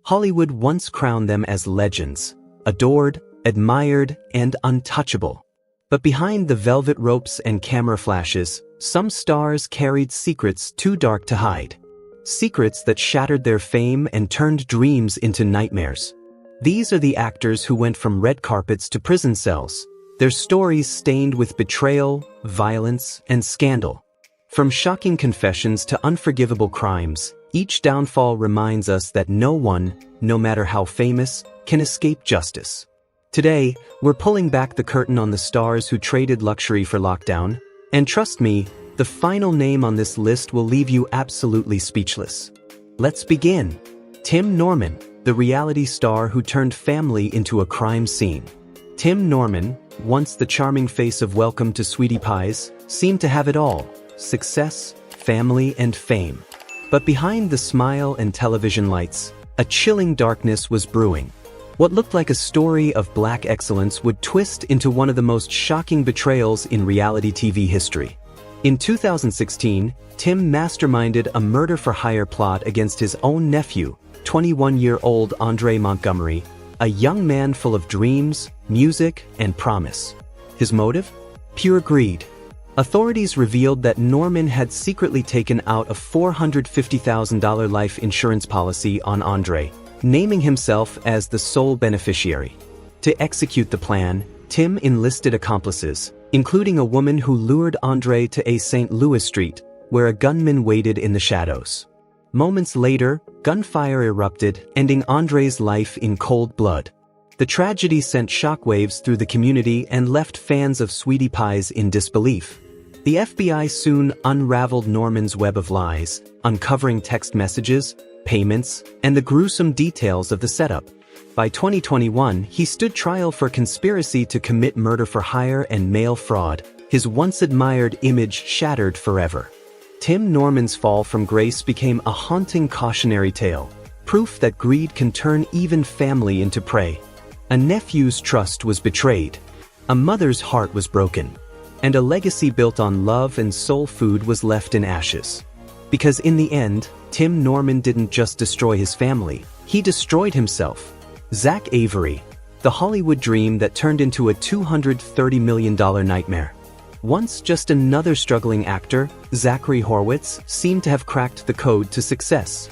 Hollywood once crowned them as legends, adored, admired, and untouchable. But behind the velvet ropes and camera flashes, some stars carried secrets too dark to hide. Secrets that shattered their fame and turned dreams into nightmares. These are the actors who went from red carpets to prison cells, their stories stained with betrayal, violence, and scandal. From shocking confessions to unforgivable crimes, each downfall reminds us that no one, no matter how famous, can escape justice. Today, we're pulling back the curtain on the stars who traded luxury for lockdown, and trust me, the final name on this list will leave you absolutely speechless. Let's begin. Tim Norman, the reality star who turned family into a crime scene. Tim Norman, once the charming face of Welcome to Sweetie Pies, seemed to have it all: success, family, and fame. But behind the smile and television lights, a chilling darkness was brewing. What looked like a story of black excellence would twist into one of the most shocking betrayals in reality TV history. In 2016, Tim masterminded a murder-for-hire plot against his own nephew, 21-year-old Andre Montgomery, a young man full of dreams, music, and promise. His motive? Pure greed. Authorities revealed that Norman had secretly taken out a $450,000 life insurance policy on Andre, naming himself as the sole beneficiary. To execute the plan, Tim enlisted accomplices, including a woman who lured Andre to a St. Louis street, where a gunman waited in the shadows. Moments later, gunfire erupted, ending Andre's life in cold blood. The tragedy sent shockwaves through the community and left fans of Sweetie Pies in disbelief. The FBI soon unraveled Norman's web of lies, uncovering text messages, payments, and the gruesome details of the setup. By 2021, he stood trial for conspiracy to commit murder for hire and mail fraud, his once-admired image shattered forever. Tim Norman's fall from grace became a haunting cautionary tale, proof that greed can turn even family into prey. A nephew's trust was betrayed, a mother's heart was broken, and a legacy built on love and soul food was left in ashes. Because in the end, Tim Norman didn't just destroy his family, he destroyed himself. Zack Avery, the Hollywood dream that turned into a $230 million nightmare. Once just another struggling actor, Zachary Horwitz seemed to have cracked the code to success.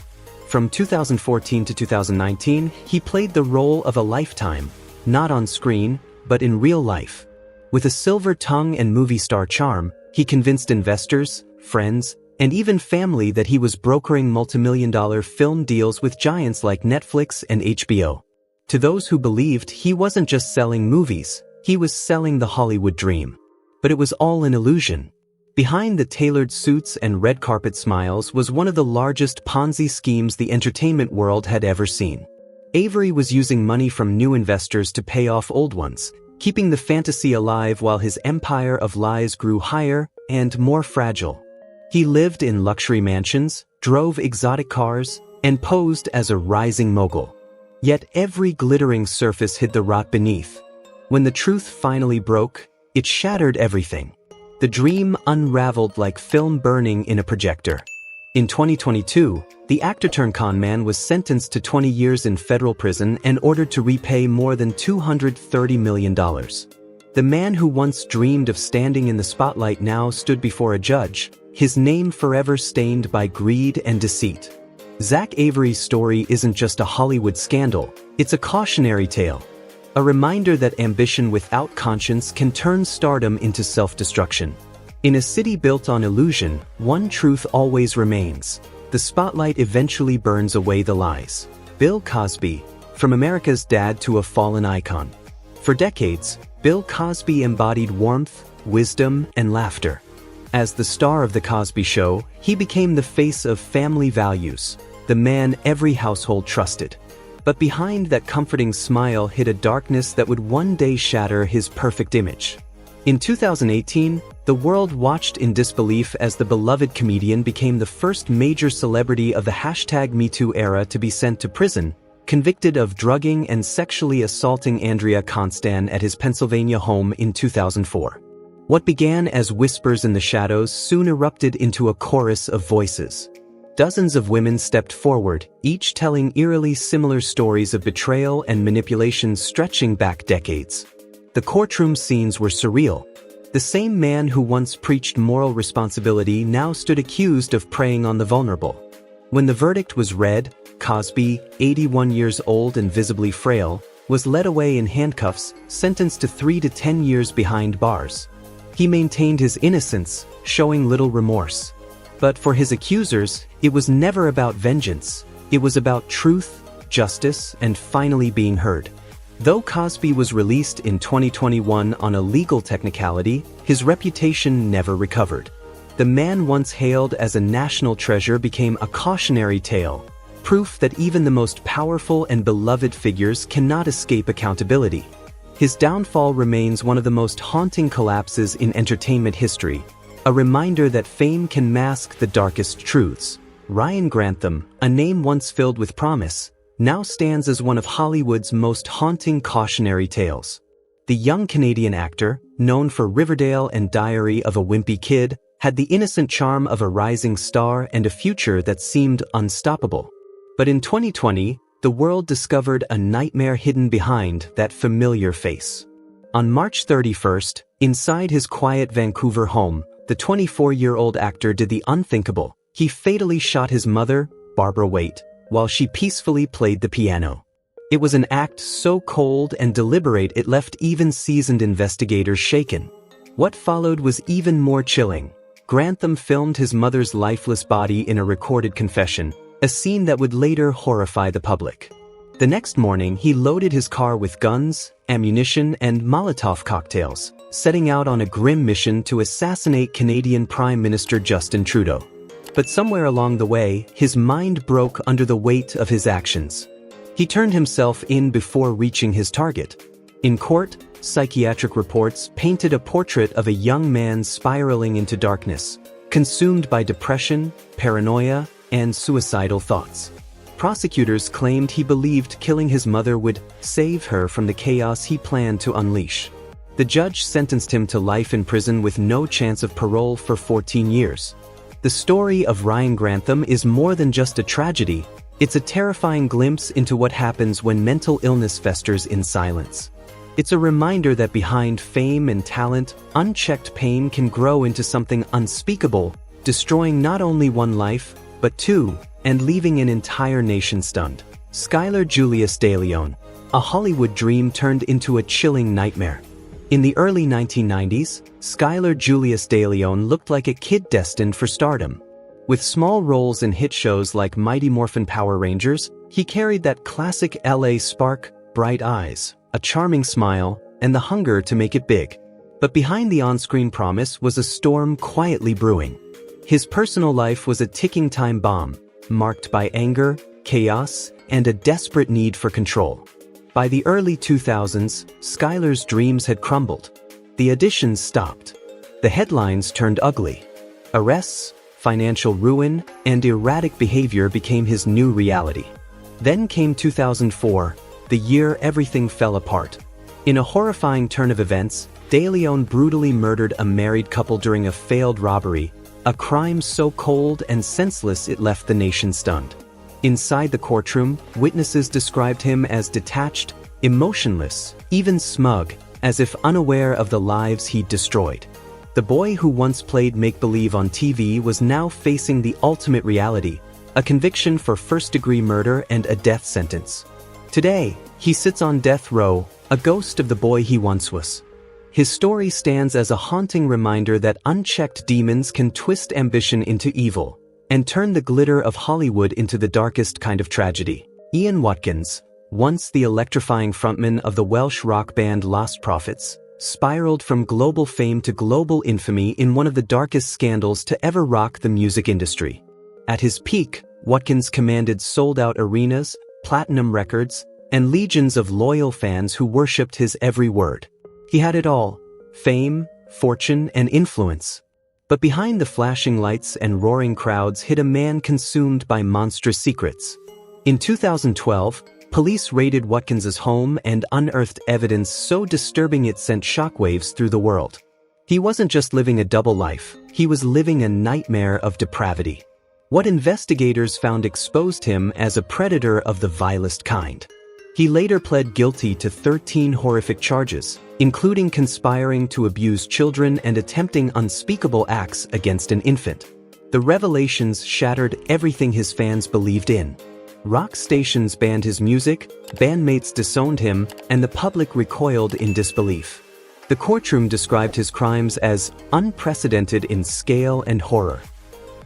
From 2014 to 2019, he played the role of a lifetime, not on screen, but in real life. With a silver tongue and movie star charm, he convinced investors, friends, and even family that he was brokering multimillion-dollar film deals with giants like Netflix and HBO. To those who believed, he wasn't just selling movies, he was selling the Hollywood dream. But it was all an illusion. Behind the tailored suits and red carpet smiles was one of the largest Ponzi schemes the entertainment world had ever seen. Avery was using money from new investors to pay off old ones, keeping the fantasy alive while his empire of lies grew higher and more fragile. He lived in luxury mansions, drove exotic cars, and posed as a rising mogul. Yet every glittering surface hid the rot beneath. When the truth finally broke, it shattered everything. The dream unraveled like film burning in a projector. In 2022, the actor-turned-con man was sentenced to 20 years in federal prison and ordered to repay more than $230 million. The man who once dreamed of standing in the spotlight now stood before a judge, his name forever stained by greed and deceit. Zack Avery's story isn't just a Hollywood scandal, it's a cautionary tale. A reminder that ambition without conscience can turn stardom into self-destruction. In a city built on illusion, one truth always remains. The spotlight eventually burns away the lies. Bill Cosby, from America's dad to a fallen icon. For decades, Bill Cosby embodied warmth, wisdom, and laughter. As the star of The Cosby Show, he became the face of family values, the man every household trusted. But behind that comforting smile hid a darkness that would one day shatter his perfect image. In 2018, the world watched in disbelief as the beloved comedian became the first major celebrity of the #MeToo era to be sent to prison, convicted of drugging and sexually assaulting Andrea Constand at his Pennsylvania home in 2004. What began as whispers in the shadows soon erupted into a chorus of voices. Dozens of women stepped forward, each telling eerily similar stories of betrayal and manipulation stretching back decades. The courtroom scenes were surreal. The same man who once preached moral responsibility now stood accused of preying on the vulnerable. When the verdict was read, Cosby, 81 years old and visibly frail, was led away in handcuffs, sentenced to 3 to 10 years behind bars. He maintained his innocence, showing little remorse. But for his accusers, it was never about vengeance. It was about truth, justice, and finally being heard. Though Cosby was released in 2021 on a legal technicality, his reputation never recovered. The man once hailed as a national treasure became a cautionary tale, proof that even the most powerful and beloved figures cannot escape accountability. His downfall remains one of the most haunting collapses in entertainment history, a reminder that fame can mask the darkest truths. Ryan Grantham, a name once filled with promise, now stands as one of Hollywood's most haunting cautionary tales. The young Canadian actor, known for Riverdale and Diary of a Wimpy Kid, had the innocent charm of a rising star and a future that seemed unstoppable. But in 2020, the world discovered a nightmare hidden behind that familiar face. On March 31st, inside his quiet Vancouver home, the 24-year-old actor did the unthinkable. He fatally shot his mother, Barbara Waite, while she peacefully played the piano. It was an act so cold and deliberate it left even seasoned investigators shaken. What followed was even more chilling. Grantham filmed his mother's lifeless body in a recorded confession, a scene that would later horrify the public. The next morning, he loaded his car with guns, ammunition, and Molotov cocktails, setting out on a grim mission to assassinate Canadian Prime Minister Justin Trudeau. But somewhere along the way, his mind broke under the weight of his actions. He turned himself in before reaching his target. In court, psychiatric reports painted a portrait of a young man spiraling into darkness, consumed by depression, paranoia, and suicidal thoughts. Prosecutors claimed he believed killing his mother would save her from the chaos he planned to unleash. The judge sentenced him to life in prison with no chance of parole for 14 years. The story of Ryan Grantham is more than just a tragedy, it's a terrifying glimpse into what happens when mental illness festers in silence. It's a reminder that behind fame and talent, unchecked pain can grow into something unspeakable, destroying not only one life, but two, and leaving an entire nation stunned. Skyler Julius Deleon, a Hollywood dream turned into a chilling nightmare. In the early 1990s, Skyler Julius Deleon looked like a kid destined for stardom. With small roles in hit shows like Mighty Morphin Power Rangers, he carried that classic LA spark, bright eyes, a charming smile, and the hunger to make it big. But behind the on-screen promise was a storm quietly brewing. His personal life was a ticking time bomb, marked by anger, chaos, and a desperate need for control. By the early 2000s, Skyler's dreams had crumbled. The auditions stopped. The headlines turned ugly. Arrests, financial ruin, and erratic behavior became his new reality. Then came 2004, the year everything fell apart. In a horrifying turn of events, Deleon brutally murdered a married couple during a failed robbery, a crime so cold and senseless it left the nation stunned. Inside the courtroom, witnesses described him as detached, emotionless, even smug, as if unaware of the lives he'd destroyed. The boy who once played make-believe on TV was now facing the ultimate reality, a conviction for first-degree murder and a death sentence. Today, he sits on death row, a ghost of the boy he once was. His story stands as a haunting reminder that unchecked demons can twist ambition into evil, and turn the glitter of Hollywood into the darkest kind of tragedy. Ian Watkins, once the electrifying frontman of the Welsh rock band Lost Prophets, spiraled from global fame to global infamy in one of the darkest scandals to ever rock the music industry. At his peak, Watkins commanded sold-out arenas, platinum records, and legions of loyal fans who worshipped his every word. He had it all: fame, fortune, and influence. But behind the flashing lights and roaring crowds hid a man consumed by monstrous secrets. In 2012, police raided Watkins's home and unearthed evidence so disturbing it sent shockwaves through the world. He wasn't just living a double life, he was living a nightmare of depravity. What investigators found exposed him as a predator of the vilest kind. He later pled guilty to 13 horrific charges, including conspiring to abuse children and attempting unspeakable acts against an infant. The revelations shattered everything his fans believed in. Rock stations banned his music, bandmates disowned him, and the public recoiled in disbelief. The courtroom described his crimes as unprecedented in scale and horror.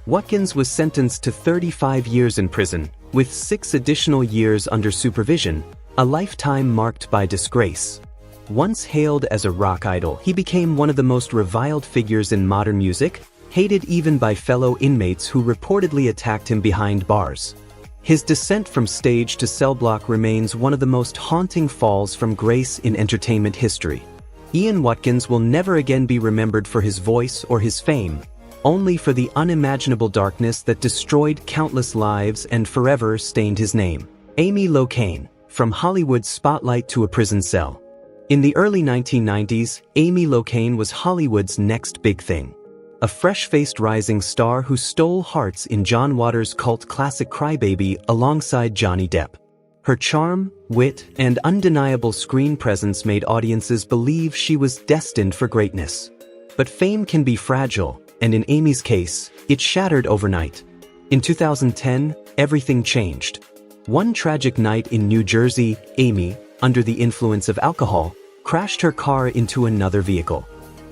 Watkins was sentenced to 35 years in prison, with 6 additional years under supervision, a lifetime marked by disgrace. Once hailed as a rock idol, he became one of the most reviled figures in modern music, hated even by fellow inmates who reportedly attacked him behind bars. His descent from stage to cell block remains one of the most haunting falls from grace in entertainment history. Ian Watkins will never again be remembered for his voice or his fame, only for the unimaginable darkness that destroyed countless lives and forever stained his name. Amy Locane, from Hollywood's spotlight to a prison cell. In the early 1990s, Amy Locane was Hollywood's next big thing. A fresh-faced rising star who stole hearts in John Waters' cult classic Crybaby alongside Johnny Depp. Her charm, wit, and undeniable screen presence made audiences believe she was destined for greatness. But fame can be fragile, and in Amy's case, it shattered overnight. In 2010, everything changed. One tragic night in New Jersey, Amy, under the influence of alcohol, crashed her car into another vehicle.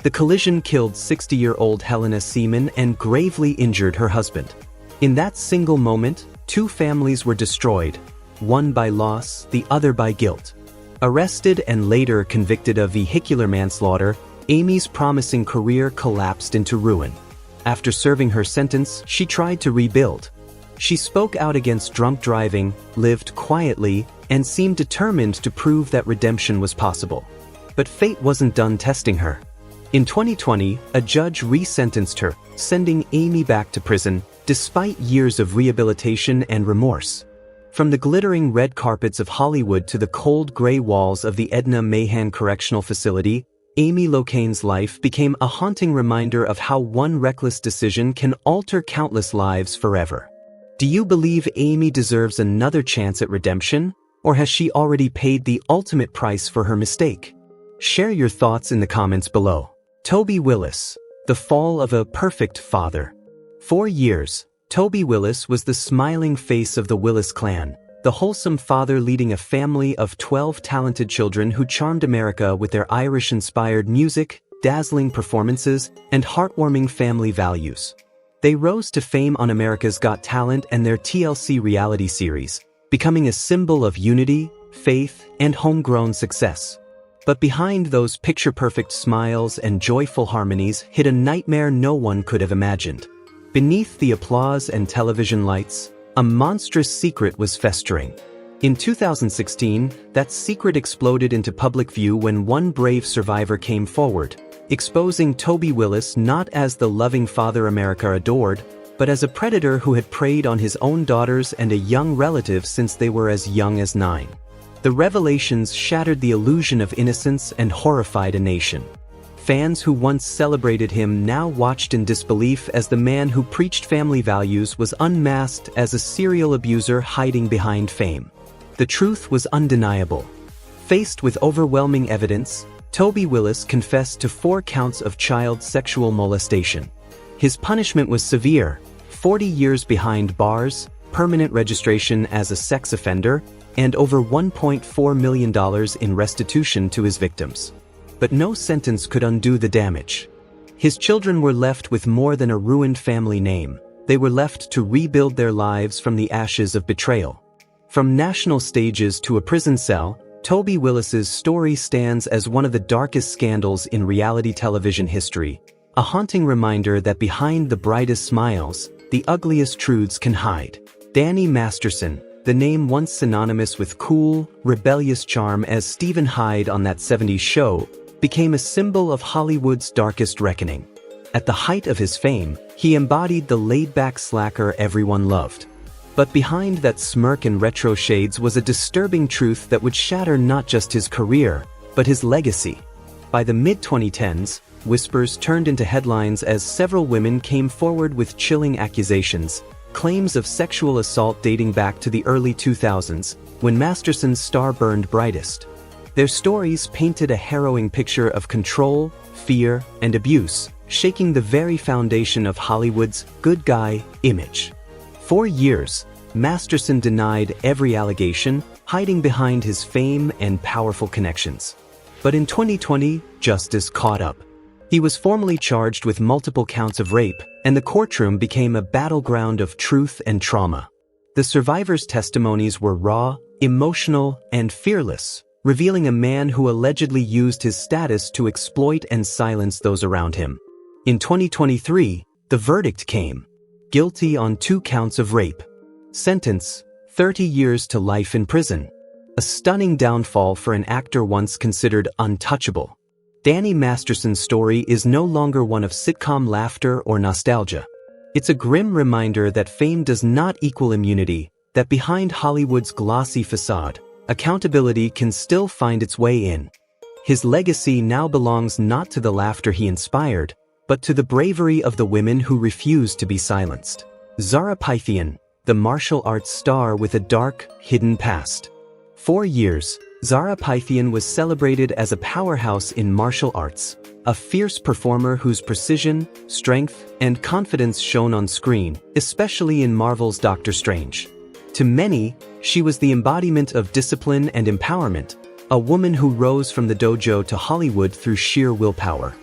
The collision killed 60-year-old Helena Seaman and gravely injured her husband. In that single moment, 2 families were destroyed, one by loss, the other by guilt. Arrested and later convicted of vehicular manslaughter, Amy's promising career collapsed into ruin. After serving her sentence, she tried to rebuild. She spoke out against drunk driving, lived quietly, and seemed determined to prove that redemption was possible. But fate wasn't done testing her. In 2020, a judge re-sentenced her, sending Amy back to prison, despite years of rehabilitation and remorse. From the glittering red carpets of Hollywood to the cold gray walls of the Edna Mahan Correctional Facility, Amy Locane's life became a haunting reminder of how one reckless decision can alter countless lives forever. Do you believe Amy deserves another chance at redemption, or has she already paid the ultimate price for her mistake? Share your thoughts in the comments below. Toby Willis, the fall of a perfect father. For years, Toby Willis was the smiling face of the Willis clan, the wholesome father leading a family of 12 talented children who charmed America with their Irish-inspired music, dazzling performances, and heartwarming family values. They rose to fame on America's Got Talent and their TLC reality series, becoming a symbol of unity, faith, and homegrown success. But behind those picture-perfect smiles and joyful harmonies hid a nightmare no one could have imagined. Beneath the applause and television lights, a monstrous secret was festering. In 2016, that secret exploded into public view when one brave survivor came forward, exposing Toby Willis not as the loving father America adored, but as a predator who had preyed on his own daughters and a young relative since they were as young as 9. The revelations shattered the illusion of innocence and horrified a nation. Fans who once celebrated him now watched in disbelief as the man who preached family values was unmasked as a serial abuser hiding behind fame. The truth was undeniable. Faced with overwhelming evidence, Toby Willis confessed to 4 counts of child sexual molestation. His punishment was severe: 40 years behind bars, permanent registration as a sex offender, and over $1.4 million in restitution to his victims. But no sentence could undo the damage. His children were left with more than a ruined family name. They were left to rebuild their lives from the ashes of betrayal. From national stages to a prison cell, Toby Willis's story stands as one of the darkest scandals in reality television history, a haunting reminder that behind the brightest smiles, the ugliest truths can hide. Danny Masterson, the name once synonymous with cool, rebellious charm as Stephen Hyde on that 70s show, became a symbol of Hollywood's darkest reckoning. At the height of his fame, he embodied the laid-back slacker everyone loved. But behind that smirk and retro shades was a disturbing truth that would shatter not just his career, but his legacy. By the mid-2010s, whispers turned into headlines as several women came forward with chilling accusations, claims of sexual assault dating back to the early 2000s, when Masterson's star burned brightest. Their stories painted a harrowing picture of control, fear, and abuse, shaking the very foundation of Hollywood's good guy image. For years, Masterson denied every allegation, hiding behind his fame and powerful connections. But in 2020, justice caught up. He was formally charged with multiple counts of rape, and the courtroom became a battleground of truth and trauma. The survivors' testimonies were raw, emotional, and fearless, revealing a man who allegedly used his status to exploit and silence those around him. In 2023, the verdict came: guilty on 2 counts of rape. Sentence: 30 years to life in prison. A stunning downfall for an actor once considered untouchable. Danny Masterson's story is no longer one of sitcom laughter or nostalgia. It's a grim reminder that fame does not equal immunity, that behind Hollywood's glossy facade, accountability can still find its way in. His legacy now belongs not to the laughter he inspired, but to the bravery of the women who refused to be silenced. Zara Phythian, the martial arts star with a dark, hidden past. For years, Zara Phythian was celebrated as a powerhouse in martial arts, a fierce performer whose precision, strength, and confidence shone on screen, especially in Marvel's Doctor Strange. To many, she was the embodiment of discipline and empowerment, a woman who rose from the dojo to Hollywood through sheer willpower.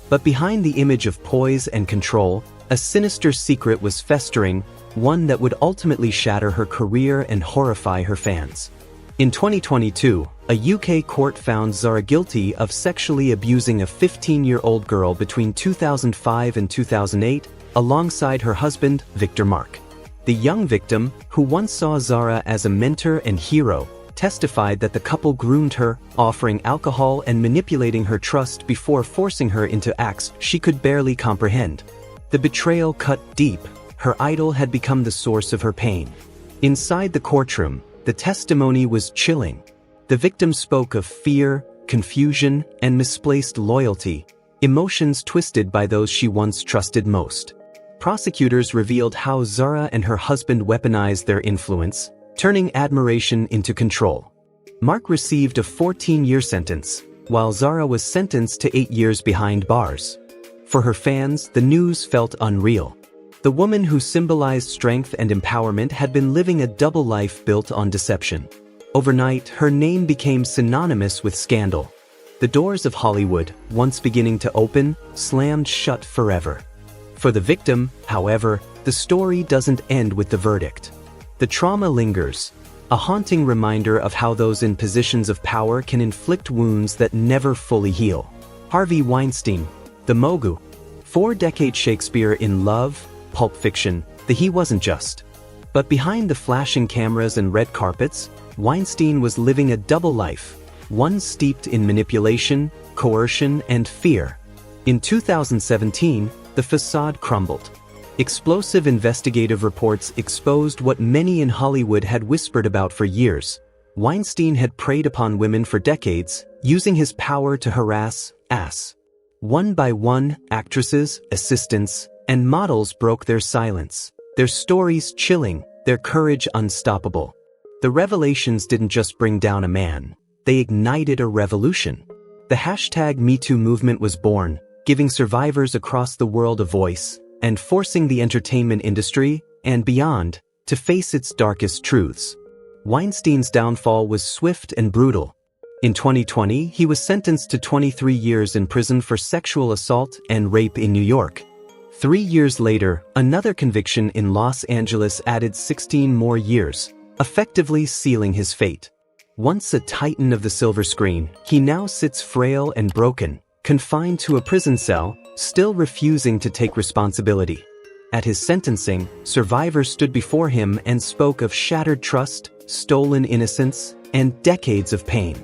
But behind the image of poise and control, a sinister secret was festering, one that would ultimately shatter her career and horrify her fans. In 2022, a UK court found Zara guilty of sexually abusing a 15-year-old girl between 2005 and 2008, alongside her husband, Victor Mark. The young victim, who once saw Zara as a mentor and hero, testified that the couple groomed her, offering alcohol and manipulating her trust before forcing her into acts she could barely comprehend. The betrayal cut deep. Her idol had become the source of her pain. Inside the courtroom, the testimony was chilling. The victim spoke of fear, confusion, and misplaced loyalty, emotions twisted by those she once trusted most. Prosecutors revealed how Zara and her husband weaponized their influence, turning admiration into control. Mark received a 14-year sentence, while Zara was sentenced to 8 years behind bars. For her fans, the news felt unreal. The woman who symbolized strength and empowerment had been living a double life built on deception. Overnight, her name became synonymous with scandal. The doors of Hollywood, once beginning to open, slammed shut forever. For the victim, however, the story doesn't end with the verdict. The trauma lingers, a haunting reminder of how those in positions of power can inflict wounds that never fully heal. Harvey Weinstein, the Mogu. 4-decade Shakespeare in Love, Pulp Fiction, He wasn't just. But behind the flashing cameras and red carpets, Weinstein was living a double life, one steeped in manipulation, coercion, and fear. In 2017, the facade crumbled. Explosive investigative reports exposed what many in Hollywood had whispered about for years. Weinstein had preyed upon women for decades, using his power to harass, one by one, actresses, assistants, and models broke their silence, their stories chilling, their courage unstoppable. The revelations didn't just bring down a man, they ignited a revolution. The #MeToo movement was born, giving survivors across the world a voice, and forcing the entertainment industry, and beyond, to face its darkest truths. Weinstein's downfall was swift and brutal. In 2020, he was sentenced to 23 years in prison for sexual assault and rape in New York. 3 years later, another conviction in Los Angeles added 16 more years, effectively sealing his fate. Once a titan of the silver screen, he now sits frail and broken, confined to a prison cell, still refusing to take responsibility. At his sentencing, survivors stood before him and spoke of shattered trust, stolen innocence, and decades of pain.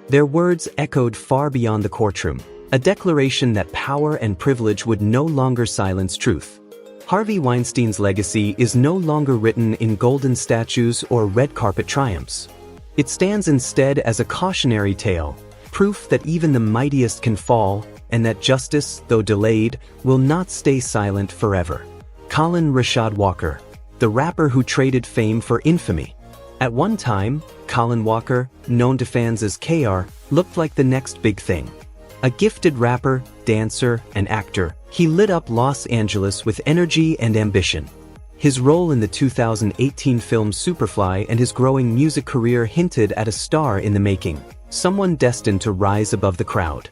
Their words echoed far beyond the courtroom, a declaration that power and privilege would no longer silence truth. Harvey Weinstein's legacy is no longer written in golden statues or red carpet triumphs. It stands instead as a cautionary tale, proof that even the mightiest can fall, and that justice, though delayed, will not stay silent forever. Kaalan Rashad Walker. the rapper who traded fame for infamy. At one time, Kaalan Walker, known to fans as KR, looked like the next big thing. A gifted rapper, dancer, and actor, he lit up Los Angeles with energy and ambition. His role in the 2018 film Superfly and his growing music career hinted at a star in the making, someone destined to rise above the crowd.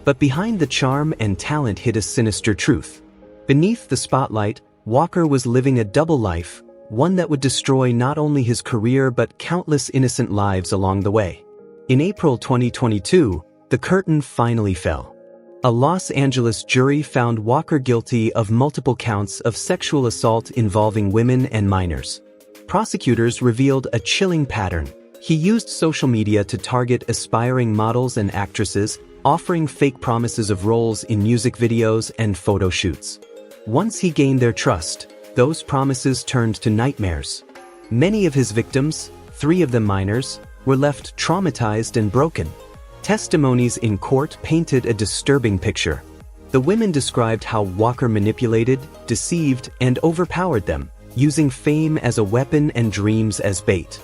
But behind the charm and talent hid a sinister truth. Beneath the spotlight, Walker was living a double life, one that would destroy not only his career but countless innocent lives along the way. In April 2022, the curtain finally fell. A Los Angeles jury found Walker guilty of multiple counts of sexual assault involving women and minors. Prosecutors revealed a chilling pattern. He used social media to target aspiring models and actresses, offering fake promises of roles in music videos and photo shoots. Once he gained their trust, those promises turned to nightmares. Many of his victims, 3 of them minors, were left traumatized and broken. Testimonies in court painted a disturbing picture. The women described how Walker manipulated, deceived, and overpowered them, using fame as a weapon and dreams as bait.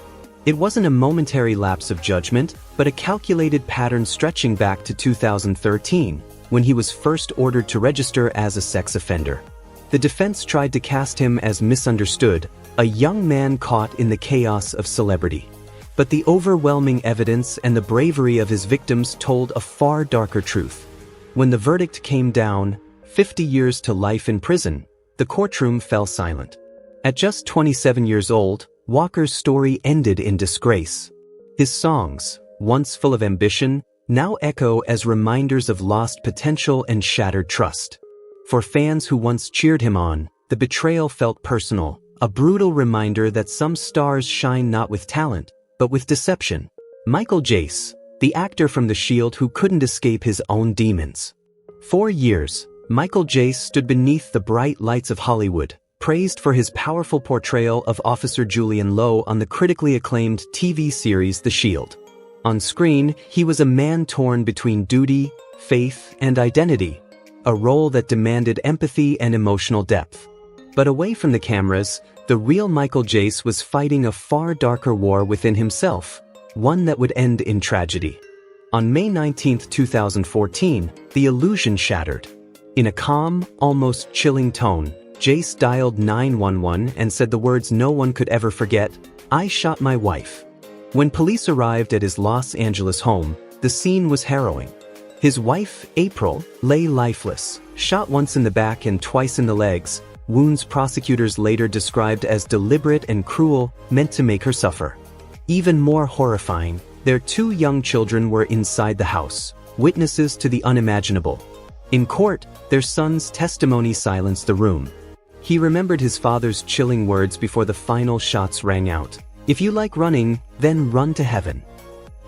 It wasn't a momentary lapse of judgment, but a calculated pattern stretching back to 2013, when he was first ordered to register as a sex offender. The defense tried to cast him as misunderstood, a young man caught in the chaos of celebrity. But the overwhelming evidence and the bravery of his victims told a far darker truth. When the verdict came down, 50 years to life in prison, the courtroom fell silent. At just 27 years old, Walker's story ended in disgrace. His songs, once full of ambition, now echo as reminders of lost potential and shattered trust. For fans who once cheered him on, the betrayal felt personal, a brutal reminder that some stars shine not with talent, but with deception. Michael Jace, the actor from The Shield who couldn't escape his own demons. For years, Michael Jace stood beneath the bright lights of Hollywood, praised for his powerful portrayal of Officer Julian Lowe on the critically acclaimed TV series The Shield. On screen, he was a man torn between duty, faith, and identity, a role that demanded empathy and emotional depth. But away from the cameras, the real Michael Jace was fighting a far darker war within himself, one that would end in tragedy. On May 19, 2014, the illusion shattered. In a calm, almost chilling tone, Jace dialed 911 and said the words no one could ever forget, "I shot my wife." When police arrived at his Los Angeles home, the scene was harrowing. His wife, April, lay lifeless, shot once in the back and twice in the legs, wounds prosecutors later described as deliberate and cruel, meant to make her suffer. Even more horrifying, their 2 young children were inside the house, witnesses to the unimaginable. In court, their son's testimony silenced the room. He remembered his father's chilling words before the final shots rang out. "If you like running, then run to heaven."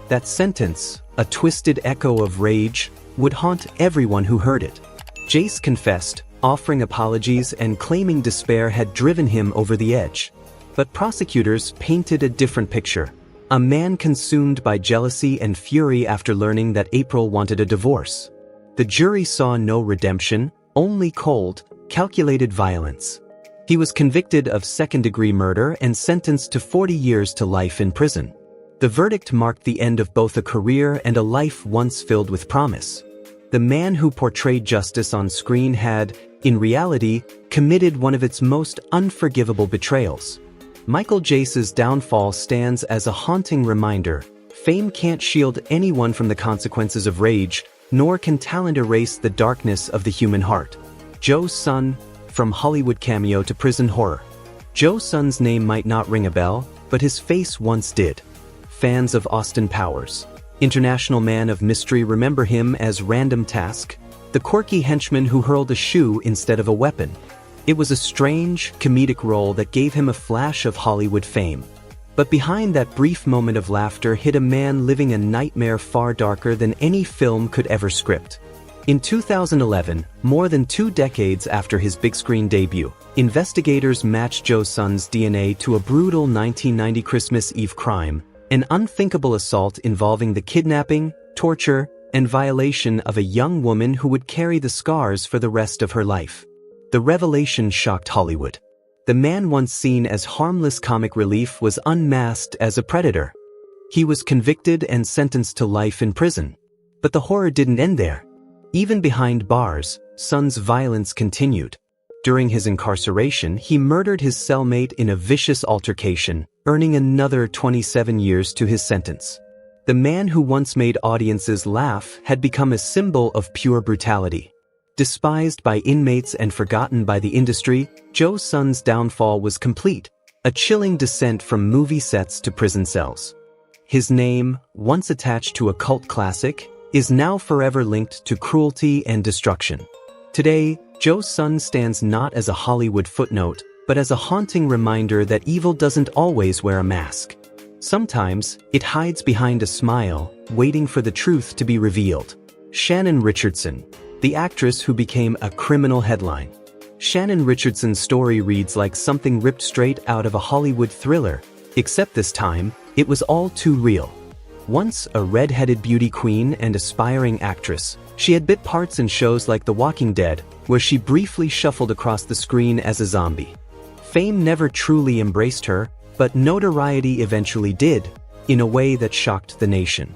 That sentence, a twisted echo of rage, would haunt everyone who heard it. Jace confessed, offering apologies and claiming despair had driven him over the edge. But prosecutors painted a different picture. A man consumed by jealousy and fury after learning that April wanted a divorce. The jury saw no redemption, only cold, calculated violence. He was convicted of second-degree murder and sentenced to 40 years to life in prison. The verdict marked the end of both a career and a life once filled with promise. The man who portrayed justice on screen had, in reality, committed one of its most unforgivable betrayals. Michael Jace's downfall stands as a haunting reminder. Fame can't shield anyone from the consequences of rage, nor can talent erase the darkness of the human heart. Joe's son, from Hollywood cameo to prison horror. Joe's son's name might not ring a bell, but his face once did. Fans of Austin Powers, International Man of Mystery remember him as Random Task, the quirky henchman who hurled a shoe instead of a weapon. It was a strange, comedic role that gave him a flash of Hollywood fame. But behind that brief moment of laughter hid a man living a nightmare far darker than any film could ever script. In 2011, more than 2 decades after his big-screen debut, investigators matched Joe's son's DNA to a brutal 1990 Christmas Eve crime, an unthinkable assault involving the kidnapping, torture, and violation of a young woman who would carry the scars for the rest of her life. The revelation shocked Hollywood. The man once seen as harmless comic relief was unmasked as a predator. He was convicted and sentenced to life in prison. But the horror didn't end there. Even behind bars, Son's violence continued. During his incarceration, he murdered his cellmate in a vicious altercation, earning another 27 years to his sentence. The man who once made audiences laugh had become a symbol of pure brutality. Despised by inmates and forgotten by the industry, Joe Son's downfall was complete, a chilling descent from movie sets to prison cells. His name, once attached to a cult classic, is now forever linked to cruelty and destruction. Today, Joe Son stands not as a Hollywood footnote, but as a haunting reminder that evil doesn't always wear a mask. Sometimes, it hides behind a smile, waiting for the truth to be revealed. Shannon Richardson, the actress who became a criminal headline. Shannon Richardson's story reads like something ripped straight out of a Hollywood thriller, except this time, it was all too real. Once a red-headed beauty queen and aspiring actress, she had bit parts in shows like The Walking Dead, where she briefly shuffled across the screen as a zombie. Fame never truly embraced her, but notoriety eventually did, in a way that shocked the nation.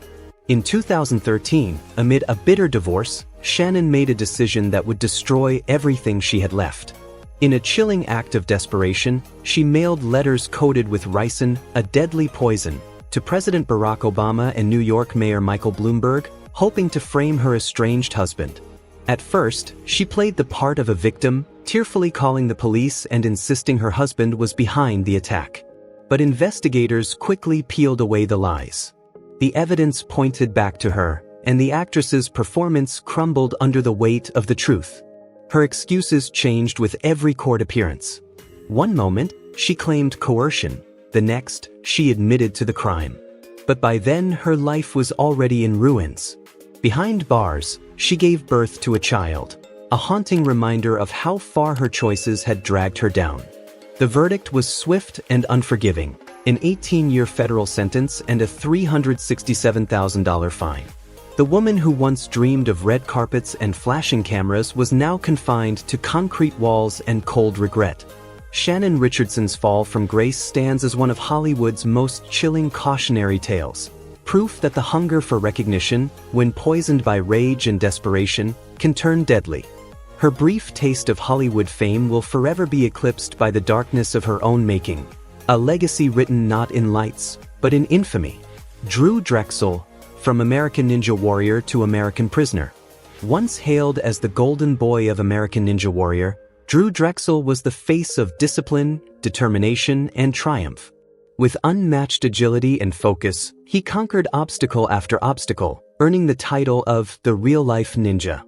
In 2013, amid a bitter divorce, Shannon made a decision that would destroy everything she had left. In a chilling act of desperation, she mailed letters coated with ricin, a deadly poison, to President Barack Obama and New York Mayor Michael Bloomberg, hoping to frame her estranged husband. At first, she played the part of a victim, tearfully calling the police and insisting her husband was behind the attack. But investigators quickly peeled away the lies. The evidence pointed back to her, and the actress's performance crumbled under the weight of the truth. Her excuses changed with every court appearance. One moment, she claimed coercion. The next, she admitted to the crime. But by then, her life was already in ruins. Behind bars, she gave birth to a child, a haunting reminder of how far her choices had dragged her down. The verdict was swift and unforgiving, an 18-year federal sentence and a $367,000 fine. The woman who once dreamed of red carpets and flashing cameras was now confined to concrete walls and cold regret. Shannon Richardson's fall from grace stands as one of Hollywood's most chilling cautionary tales, proof that the hunger for recognition, when poisoned by rage and desperation, can turn deadly. Her brief taste of Hollywood fame will forever be eclipsed by the darkness of her own making, a legacy written not in lights, but in infamy. Drechsel, from American Ninja Warrior to American Prisoner. Once hailed as the golden boy of American Ninja Warrior, Drechsel was the face of discipline, determination, and triumph. With unmatched agility and focus, he conquered obstacle after obstacle, earning the title of the real-life ninja.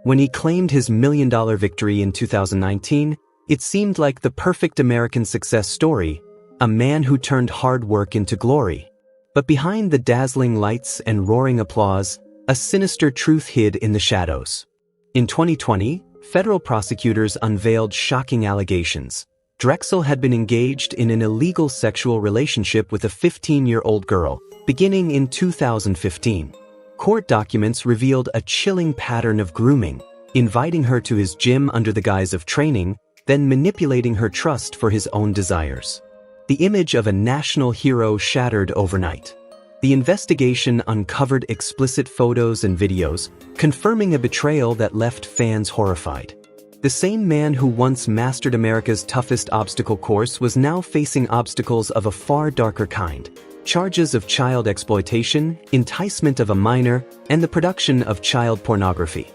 When he claimed his million-dollar victory in 2019, it seemed like the perfect American success story, a man who turned hard work into glory. But behind the dazzling lights and roaring applause, a sinister truth hid in the shadows. In 2020, federal prosecutors unveiled shocking allegations. Drechsel had been engaged in an illegal sexual relationship with a 15-year-old girl, beginning in 2015. Court documents revealed a chilling pattern of grooming, inviting her to his gym under the guise of training, then manipulating her trust for his own desires. The image of a national hero shattered overnight. The investigation uncovered explicit photos and videos, confirming a betrayal that left fans horrified. The same man who once mastered America's toughest obstacle course was now facing obstacles of a far darker kind. Charges of child exploitation, enticement of a minor, and the production of child pornography.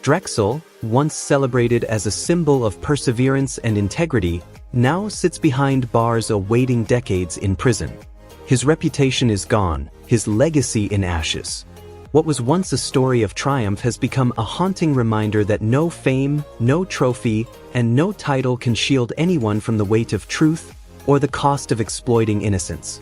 Drechsel, once celebrated as a symbol of perseverance and integrity, now sits behind bars awaiting decades in prison. His reputation is gone, his legacy in ashes. What was once a story of triumph has become a haunting reminder that no fame, no trophy, and no title can shield anyone from the weight of truth or the cost of exploiting innocence.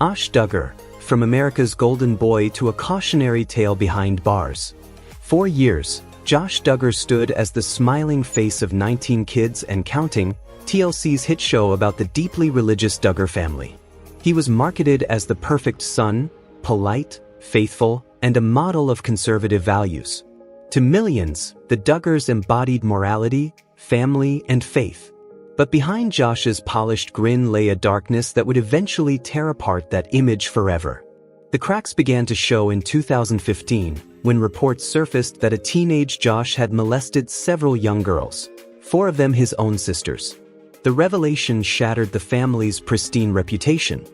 Duggar, from America's golden boy to a cautionary tale behind bars. For years, Duggar stood as the smiling face of 19 Kids and Counting, TLC's hit show about the deeply religious Duggar family. He was marketed as the perfect son, polite, faithful, and a model of conservative values. To millions, the Duggars embodied morality, family, and faith. But behind Josh's polished grin lay a darkness that would eventually tear apart that image forever. The cracks began to show in 2015, when reports surfaced that a teenage Josh had molested several young girls, 4 of them his own sisters. The revelation shattered the family's pristine reputation.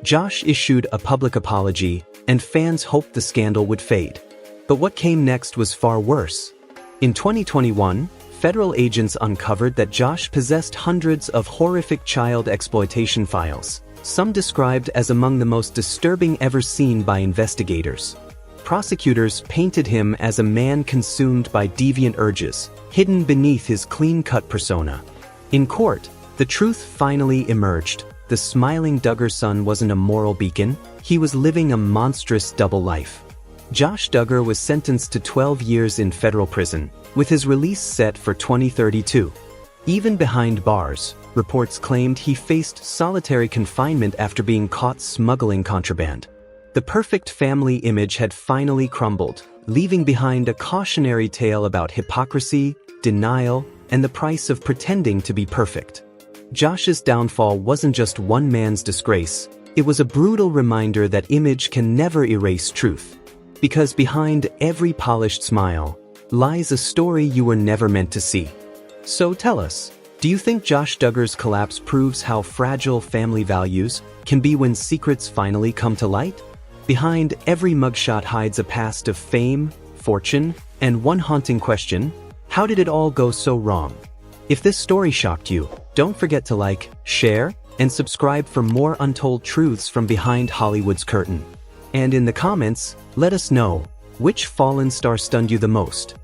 Josh issued a public apology, and fans hoped the scandal would fade. But what came next was far worse. In 2021, federal agents uncovered that Josh possessed hundreds of horrific child exploitation files, some described as among the most disturbing ever seen by investigators. Prosecutors painted him as a man consumed by deviant urges, hidden beneath his clean-cut persona. In court, the truth finally emerged. The smiling Duggar son wasn't a moral beacon, he was living a monstrous double life. Josh Duggar was sentenced to 12 years in federal prison, with his release set for 2032. Even behind bars, reports claimed he faced solitary confinement after being caught smuggling contraband. The perfect family image had finally crumbled, leaving behind a cautionary tale about hypocrisy, denial, and the price of pretending to be perfect. Josh's downfall wasn't just one man's disgrace, it was a brutal reminder that image can never erase truth. Because behind every polished smile lies a story you were never meant to see. So tell us, do you think Josh Duggar's collapse proves how fragile family values can be when secrets finally come to light? Behind every mugshot hides a past of fame, fortune, and one haunting question: how did it all go so wrong? If this story shocked you, don't forget to like, share, and subscribe for more untold truths from behind Hollywood's curtain. And in the comments, let us know, which fallen star stunned you the most?